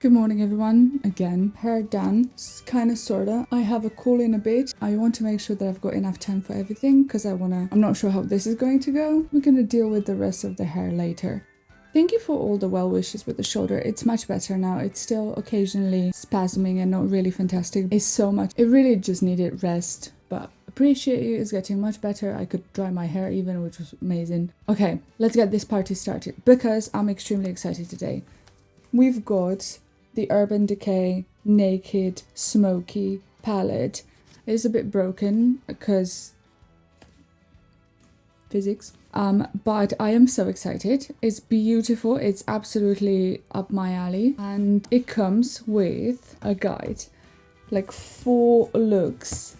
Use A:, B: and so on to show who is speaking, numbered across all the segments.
A: Good morning everyone. Again, hair done, kinda sorta. I have a call in a bit. I want to make sure that I've got enough time for everything because I'm not sure how this is going to go. We're gonna deal with the rest of the hair later. Thank you for all the well wishes with the shoulder. It's much better now. It's still occasionally spasming and not really fantastic. It's so much. It really just needed rest, but appreciate you. It's getting much better. I could dry my hair even, which was amazing. Okay, let's get this party started because I'm extremely excited today. We've got the Urban Decay Naked Smoky palette. It's a bit broken because physics. But I am so excited. It's beautiful. It's absolutely up my alley. And it comes with a guide, like 4 looks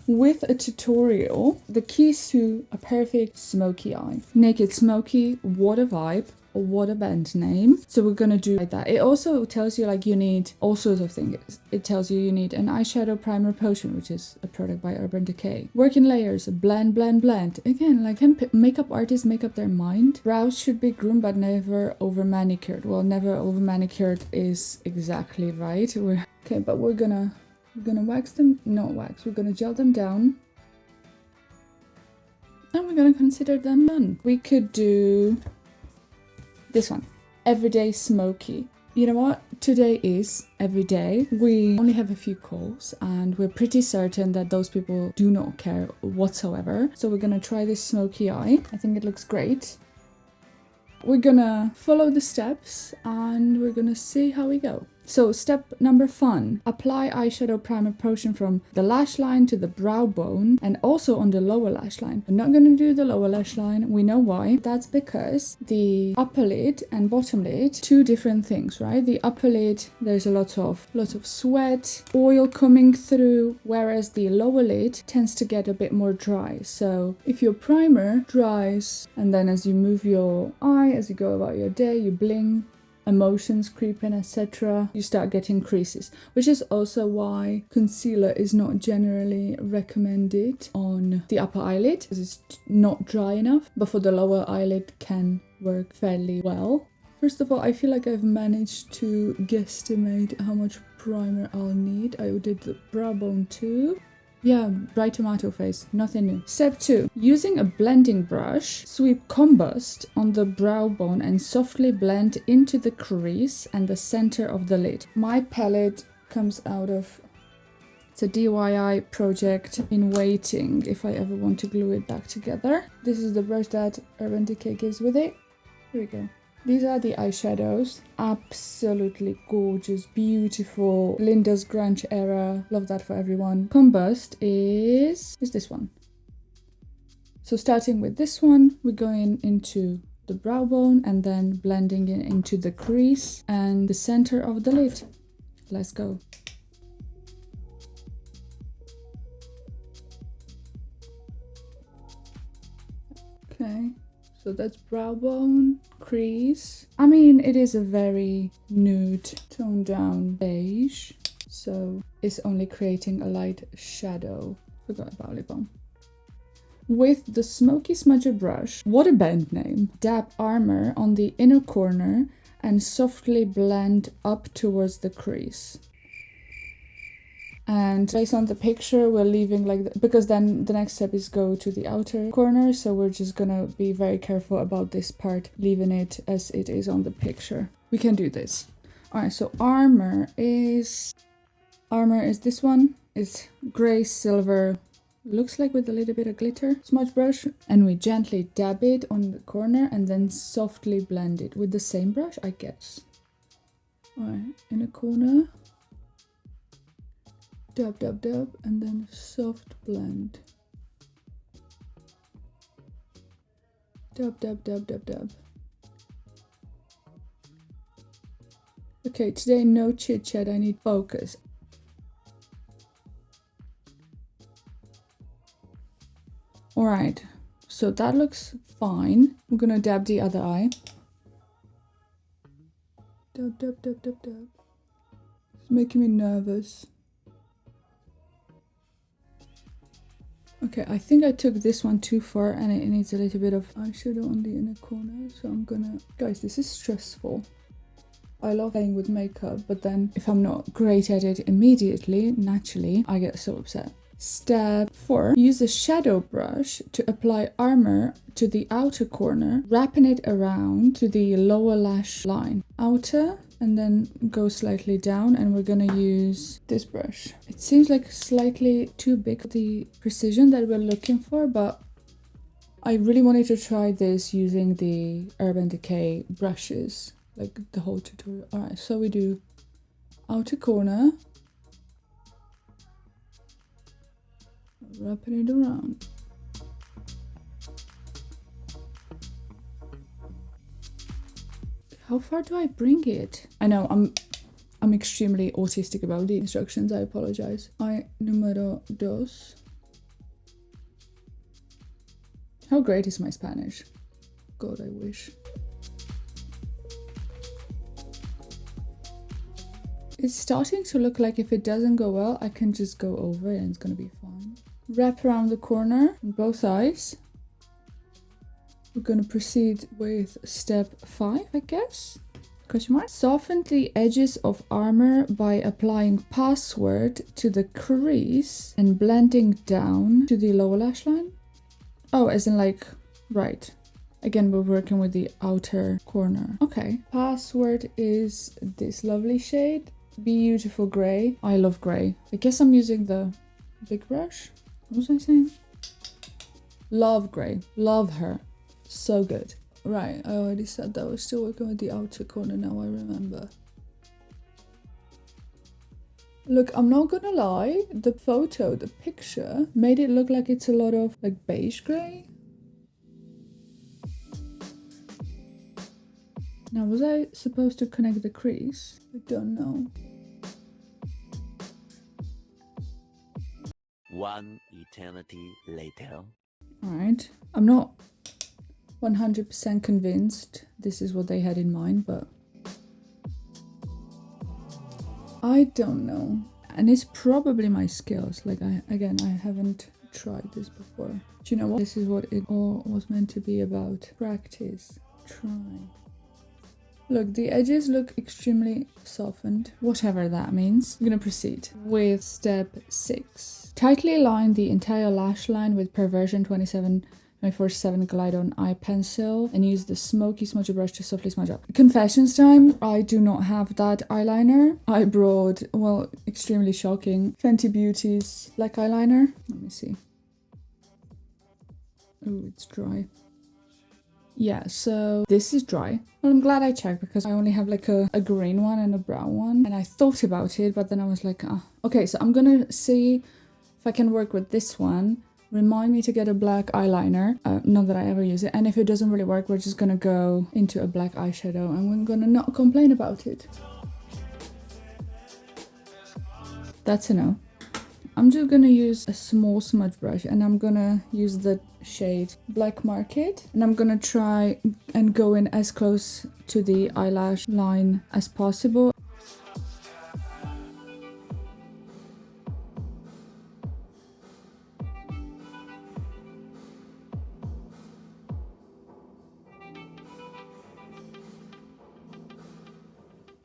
A: with a tutorial. The keys to a perfect smoky eye. Naked Smoky, what a vibe. What a band name. So we're gonna do like that. It also tells you like you need all sorts of things. It tells you need an eyeshadow primer potion, which is a product by Urban Decay. Work in layers, blend. Again, like can makeup artists make up their mind? Brows should be groomed but never over manicured. Well, never over manicured is exactly right. Okay, but we're gonna wax them, not wax. We're gonna gel them down. And we're gonna consider them done. We could do this one, Everyday Smoky. You know what? Today is every day. We only have a few calls and we're pretty certain that those people do not care whatsoever. So we're gonna try this smoky eye. I think it looks great. We're gonna follow the steps and we're gonna see how we go. So step number 1, apply eyeshadow primer potion from the lash line to the brow bone and also on the lower lash line. I'm not gonna do the lower lash line. We know why. That's because the upper lid and bottom lid, 2 different things, right? The upper lid, there's a lot of sweat, oil coming through, whereas the lower lid tends to get a bit more dry. So if your primer dries and then as you move your eye, as you go about your day, you bling, emotions creep in, etc., you start getting creases, which is also why concealer is not generally recommended on the upper eyelid because it's not dry enough, but for the lower eyelid can work fairly well. First of all, I feel like I've managed to guesstimate how much primer I'll need. I did the brow bone too. Yeah, bright tomato face, nothing new. Step 2, using a blending brush, sweep combust on the brow bone and softly blend into the crease and the center of the lid. My palette comes out of, it's a DIY project in waiting if I ever want to glue it back together. This is the brush that Urban Decay gives with it. Here we go. These are the eyeshadows. Absolutely gorgeous, beautiful. Linda's grunge era. Love that for everyone. Combust is this one. So starting with this one, we're going into the brow bone and then blending it into the crease and the center of the lid. Let's go. Okay. So that's brow bone, crease. I mean, it is a very nude, toned down beige. So it's only creating a light shadow. Forgot about lip balm. With the Smoky Smudger brush, what a band name. Dab Armor on the inner corner and softly blend up towards the crease. And based on the picture, we're leaving like because then the next step is go to the outer corner. So we're just gonna be very careful about this part, leaving it as it is on the picture. We can do this. All right, so armor is this one. It's gray silver, looks like with a little bit of glitter. Smudge brush, and we gently dab it on the corner and then softly blend it with the same brush, I guess. All right, inner corner. Dab, and then soft blend. Dab. Okay, today no chit chat, I need focus. Alright, so that looks fine. We're gonna dab the other eye. Dab. It's making me nervous. Okay, I think I took this one too far and it needs a little bit of eyeshadow on the inner corner. So I'm gonna... Guys, this is stressful. I love playing with makeup, but then if I'm not great at it immediately, naturally, I get so upset. Step 4. Use a shadow brush to apply armor to the outer corner, wrapping it around to the lower lash line. Outer, and then go slightly down, and we're gonna use this brush. It seems like slightly too big for the precision that we're looking for, but I really wanted to try this using the Urban Decay brushes, like the whole tutorial. Alright, so we do outer corner, wrapping it around. How far do I bring it? I know, I'm extremely autistic about the instructions, I apologize. Eye número dos. How great is my Spanish? God, I wish. It's starting to look like if it doesn't go well, I can just go over it and it's gonna be fine. Wrap around the corner on both eyes. We're gonna proceed with step 5, I guess? Question mark? Soften the edges of armor by applying password to the crease and blending down to the lower lash line. Oh, as in like, right. Again, we're working with the outer corner. Okay. Password is this lovely shade. Beautiful gray. I love gray. I guess I'm using the big brush. What was I saying? Love gray. Love her. So good. Right, I already said that. We're still working with the outer corner now, I remember. Look, I'm not gonna lie, the photo, the picture, made it look like it's a lot of like beige grey. Now, was I supposed to connect the crease? I don't know.
B: One eternity later.
A: Alright, I'm not 100% convinced this is what they had in mind, but I don't know. And it's probably my skills. Like, I haven't tried this before. Do you know what? This is what it all was meant to be about. Practice. Try. Look, the edges look extremely softened, whatever that means. I'm gonna proceed with step 6. Tightly align the entire lash line with Perversion 24/7 Glide On Eye Pencil and use the Smoky smudger brush to softly smudge up. Confessions time, I do not have that eyeliner. I brought, well, extremely shocking, Fenty Beauty's black eyeliner. Let me see. Oh, it's dry. Yeah, so this is dry. Well, I'm glad I checked because I only have like a green one and a brown one. And I thought about it, but then I was like, okay, so I'm gonna see if I can work with this one. Remind me to get a black eyeliner. Not that I ever use it. And if it doesn't really work, we're just gonna go into a black eyeshadow and we're gonna not complain about it. That's a no. I'm just gonna use a small smudge brush and I'm gonna use the shade Black Market. And I'm gonna try and go in as close to the eyelash line as possible.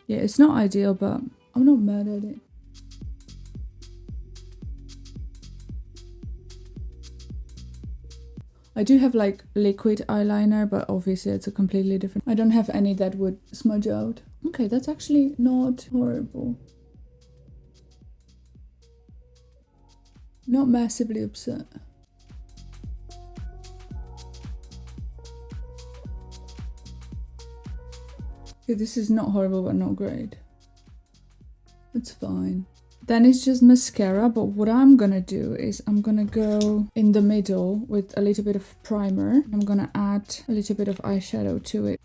A: Yeah, it's not ideal, but I'm not mad at it. I do have like liquid eyeliner, but obviously it's a completely different. I don't have any that would smudge out. Okay, that's actually not horrible. Not massively upset. Okay, this is not horrible, but not great. It's fine. Then it's just mascara, but what I'm gonna do is I'm gonna go in the middle with a little bit of primer. I'm gonna add a little bit of eyeshadow to it.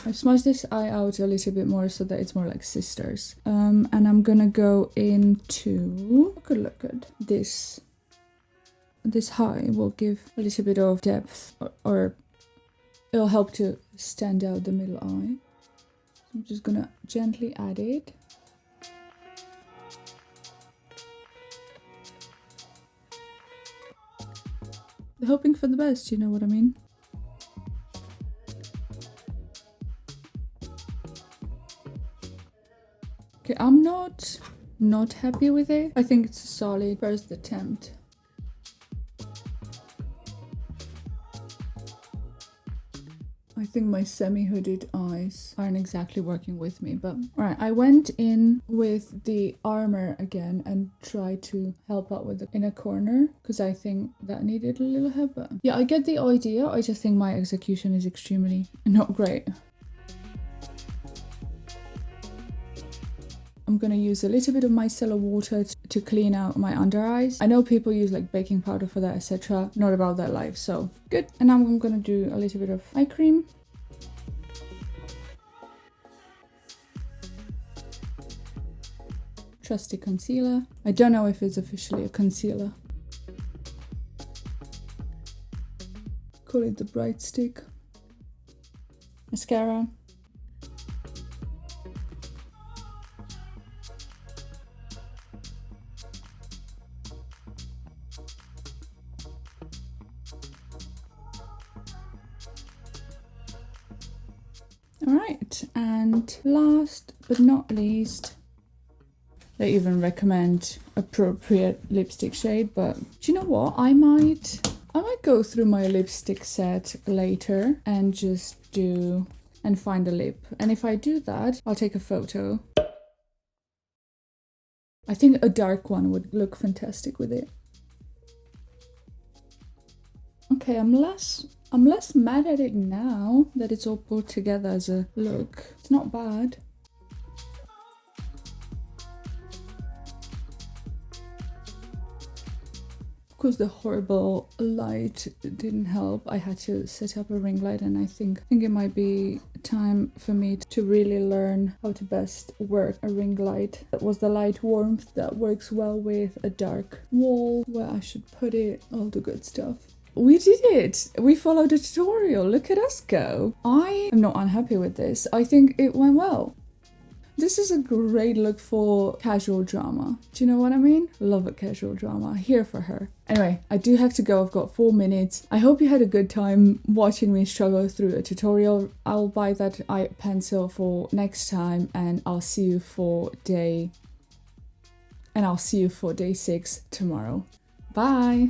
A: I've smudged this eye out a little bit more so that it's more like sisters. And I'm gonna go into, look good. This high will give a little bit of depth, or it'll help to stand out the middle eye. I'm just gonna gently add it. Hoping for the best, you know what I mean? Okay, I'm not happy with it. I think it's a solid first attempt. I think my semi-hooded eyes aren't exactly working with me, but alright, I went in with the armor again and tried to help out with the inner corner because I think that needed a little help. But yeah, I get the idea. I just think my execution is extremely not great. I'm gonna use a little bit of micellar water to clean out my under eyes. I know people use like baking powder for that, etc. Not about that life, so good. And now I'm gonna do a little bit of eye cream. Trusty concealer. I don't know if it's officially a concealer. Call it the Bright Stick. Mascara. Alright, and last but not least, they even recommend appropriate lipstick shade, but do you know what? I might go through my lipstick set later and just find a lip. And if I do that, I'll take a photo. I think a dark one would look fantastic with it. Okay, I'm less mad at it now that it's all pulled together as a look. It's not bad. Of course, the horrible light didn't help. I had to set up a ring light, and I think it might be time for me to really learn how to best work a ring light. That was the light warmth that works well with a dark wall, where I should put it, all the good stuff. We did it! We followed a tutorial. Look at us go. I am not unhappy with this. I think it went well. This is a great look for casual drama. Do you know what I mean? Love a casual drama. Here for her. Anyway, I do have to go. I've got 4 minutes. I hope you had a good time watching me struggle through a tutorial. I'll buy that eye pencil for next time, and I'll see you for day 6 tomorrow. Bye!